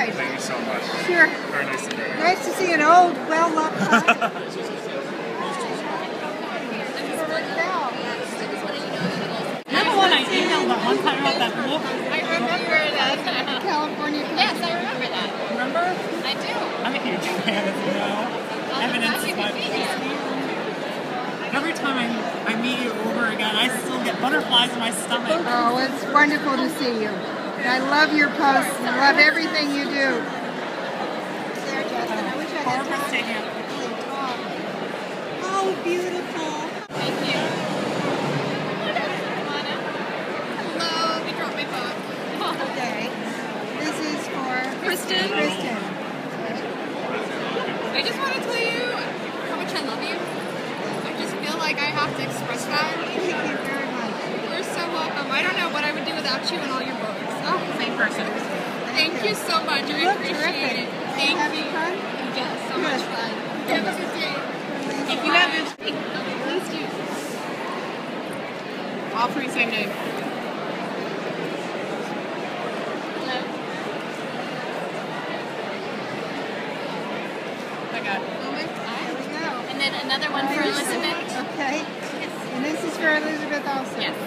right. Thank you so much. Sure. Very nice to meet you. Nice to see an old, well-loved friend. Remember when I emailed that one time about that book? I remember that. California. Yes, I remember that. Remember? I do. I'm a huge fan, as you know. Evidence is my every time I meet you over again, I still get butterflies in my stomach. Oh, it's wonderful to see you. I love your posts. I love everything you do. There, Justin. I wish I had time. Oh, beautiful. Thank you. Hello. We dropped my phone. Okay. This is for Kristen. Kristen. I just want to tell you how much I love you. I just feel like I have to express that. Thank you very much. You're so welcome. I don't know what I would do without you and all your books. Oh, same person. Thank you so much. I appreciate it. Thank you. Having fun? Yes, so much fun. Have a good day. If you have it, please do. All three same name. Hello. I got it. There we go. And then another one for Elizabeth. Okay. And this is for Elizabeth also. Yes.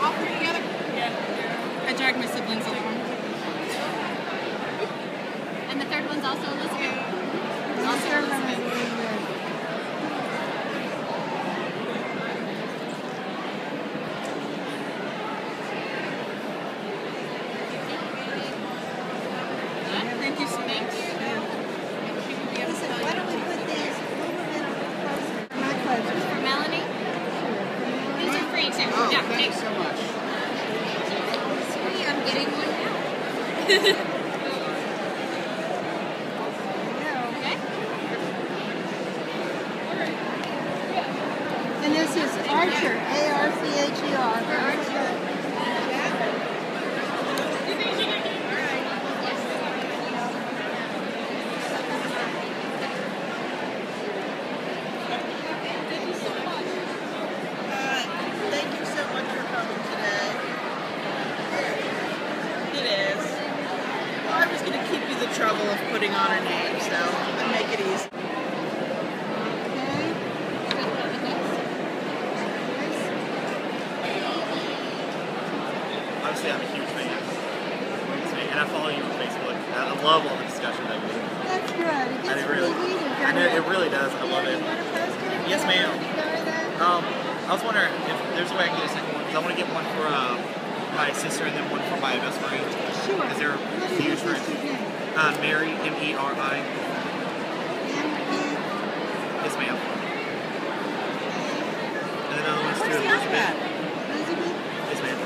All three together? Yeah. I dragged my siblings along. And the third one's also Elizabeth? Also Elizabeth. Thank you so much. Listen, why don't we put these a little bit closer? My pleasure. For Melanie? These are free too. Oh, Yeah, thank you so much. Sweetie, I'm getting one now. Okay? And this is Archer, A-R-C-H-E-R. Thank you so much for coming today. It is. Well, I was going to keep you the trouble of putting on her name, so I'll make it easy. Obviously, I'm a huge fan. And I follow you on Facebook. I love all the discussion that you do. That's good. It gets it really, really heated. I know, it really does. I love it. You want a poster? Yes, ma'am. That? I was wondering if there's a way I can get a second one, because I want to get one for my sister and then one for my best friend. Sure. Because they're huge friends. Mary, M-E-R-I. M-E. Yes, ma'am. And then another one's to Elizabeth. Elizabeth? Yes, ma'am.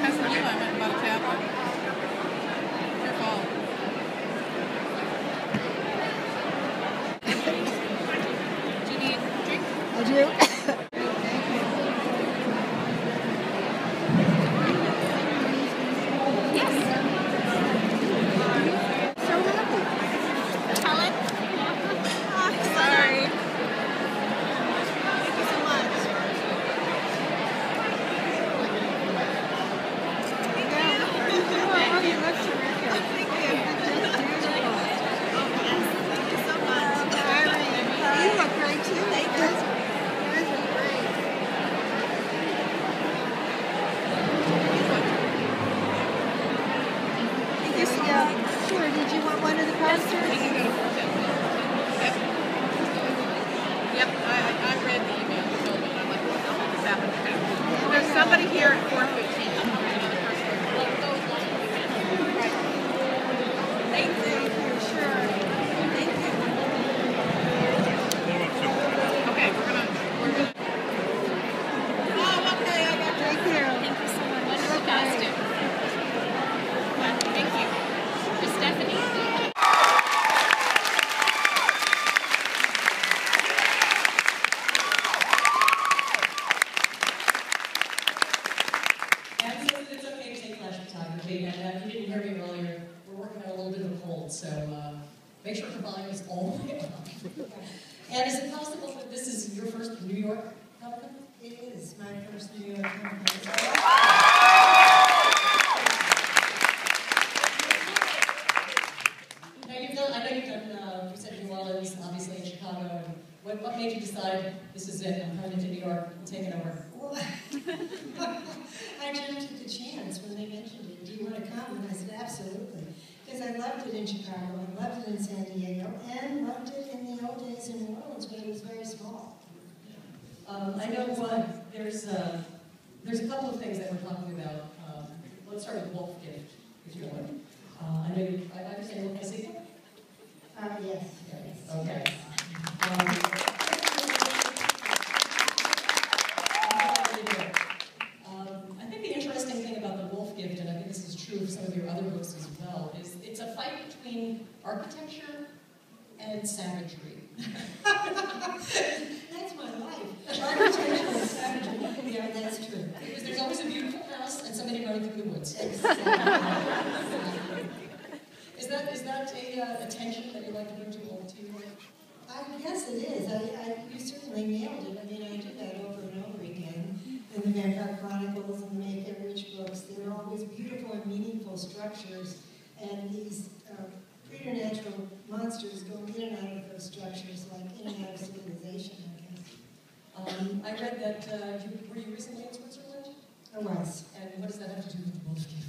That's the new I went about a tablet. Your fault. Do you need a drink? I do. Yes. So happy. Helen? Oh, sorry. Thank you so much. Oh, you look terrific. Thank you. Just beautiful. Thank you so much. Irene, you look great too. Thank you. You guys are great. Thank you so much. Yeah, sure. Did you want one of the posters? You can go to Fortune. Yep, I read the email you told me, and I'm like, what this happened to him? There's somebody here at 4:15. Thank you. Sure. Thank you. Okay, we're gonna. Oh, okay. I got you. Thank you. Thank you so much. Wonderful costume. Thank you. For Stephanie. It's okay to take flash photography, and if you didn't hear me earlier, we're working on a little bit of a cold, so make sure the volume is all the way up. And is it possible that this is your first New York ComicCon? It is my first New York ComicCon. come? And I said, absolutely. Because I loved it in Chicago, I loved it in San Diego, and loved it in the old days in New Orleans when it was very small. I know there's a couple of things that we're talking about. Let's start with Wolf Gift, if you would. I know I understand you look at a sequel? Yes. Okay. I think the interesting thing about the Wolf Gift, and I think this is true of some of your other books as well, is it's a fight between architecture and savagery. That's my life. Architecture and savagery. Yeah, that's true. Because there's always a beautiful house and somebody running through the woods. Exactly. Is that a tension that you like to bring to your Yes, it is. You certainly nailed it. I mean, I do that over and over again. In the Vampire Chronicles and the Make It Rich books, there are always beautiful and meaningful structures, and these preternatural monsters go in and out of those structures, like in and out of civilization, I guess. I read that, were you recently in Switzerland? I was. And what does that have to do with the Wolf Gift?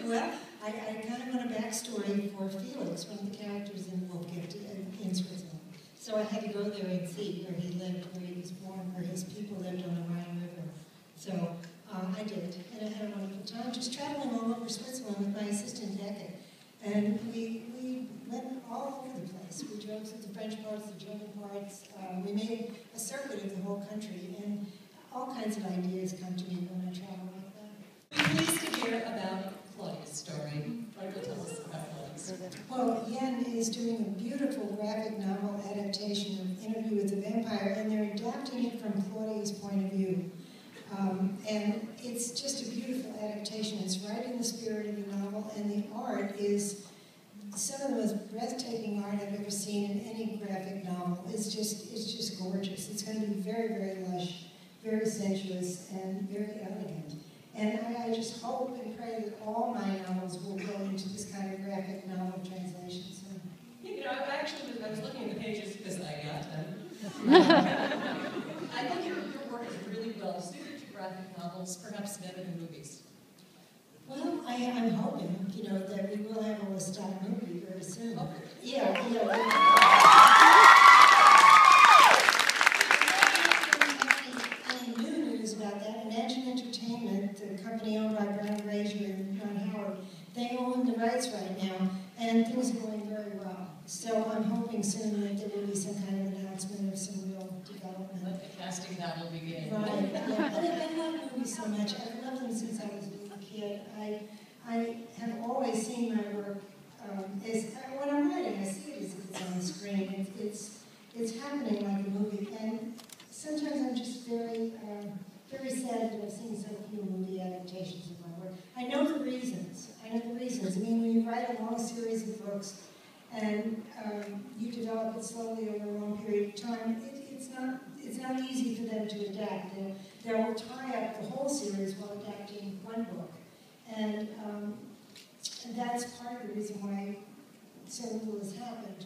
Well, I kind of want a backstory for Felix, one of the characters in Wolf Gift in Switzerland. So I had to go there and see where he lived, where he was born, where his people lived on the Rhine River. So I did, and I had a wonderful time just traveling all over Switzerland with my assistant Beckett. And we went all over the place. We drove through the French parts, the German parts. We made a circuit of the whole country, and all kinds of ideas come to me when I travel like that. We're pleased to hear about Claudia's story. Why don't you tell us about Claudia's? Well, Yen is doing a beautiful graphic novel adaptation of Interview with the Vampire, and they're adapting it from Claudia's point of view. And it's just a beautiful adaptation. It's right in the spirit of the novel, and the art is some of the most breathtaking art I've ever seen in any graphic novel. It's just gorgeous. It's going to be very, very lush, very sensuous, and very elegant. And I just hope and pray that all my novels will go into this kind of graphic novel translation soon. You know, I was looking at the pages because I got them. I think your work is really well suited to graphic novels, perhaps better than movies. Well, I'm hoping, that we will have a Lestat movie very soon. Okay. Yeah. New news about that. Imagine Entertainment, the company owned by Brian Grazer and Ron Howard, they own the rights right now, and things are going very well. So I'm hoping soon that there will be some kind of announcement of some real development. Let the casting battle begin. Right, yeah. I love movies so much. I've loved them since I was a little kid. I have always seen my work when I'm writing, I see it as if it's on the screen. It's happening like a movie, and sometimes I'm just very sad that I've seen so few movie adaptations of my work. I know the reasons. I mean, when you write a long series of books and you develop it slowly over a long period of time, it's not easy for them to adapt. They will tie up the whole series while adapting one book. And that's part of the reason why so little has happened.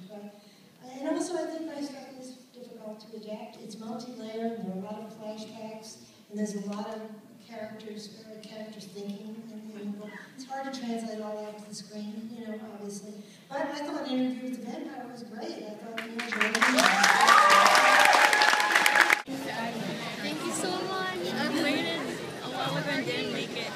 And also I think my stuff is difficult to adapt. It's multi-layered, there are a lot of flashbacks, and there's a lot of characters thinking in the book. It's hard to translate all that to the screen, obviously. But I thought Interview with the Vampire was great. I thought you enjoyed it. Thank you so much. I've waited a while and didn't make it.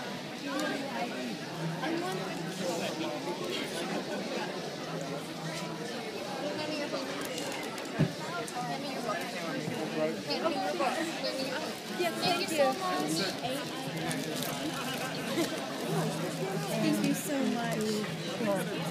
Yes, thank you so much. Thank you so much.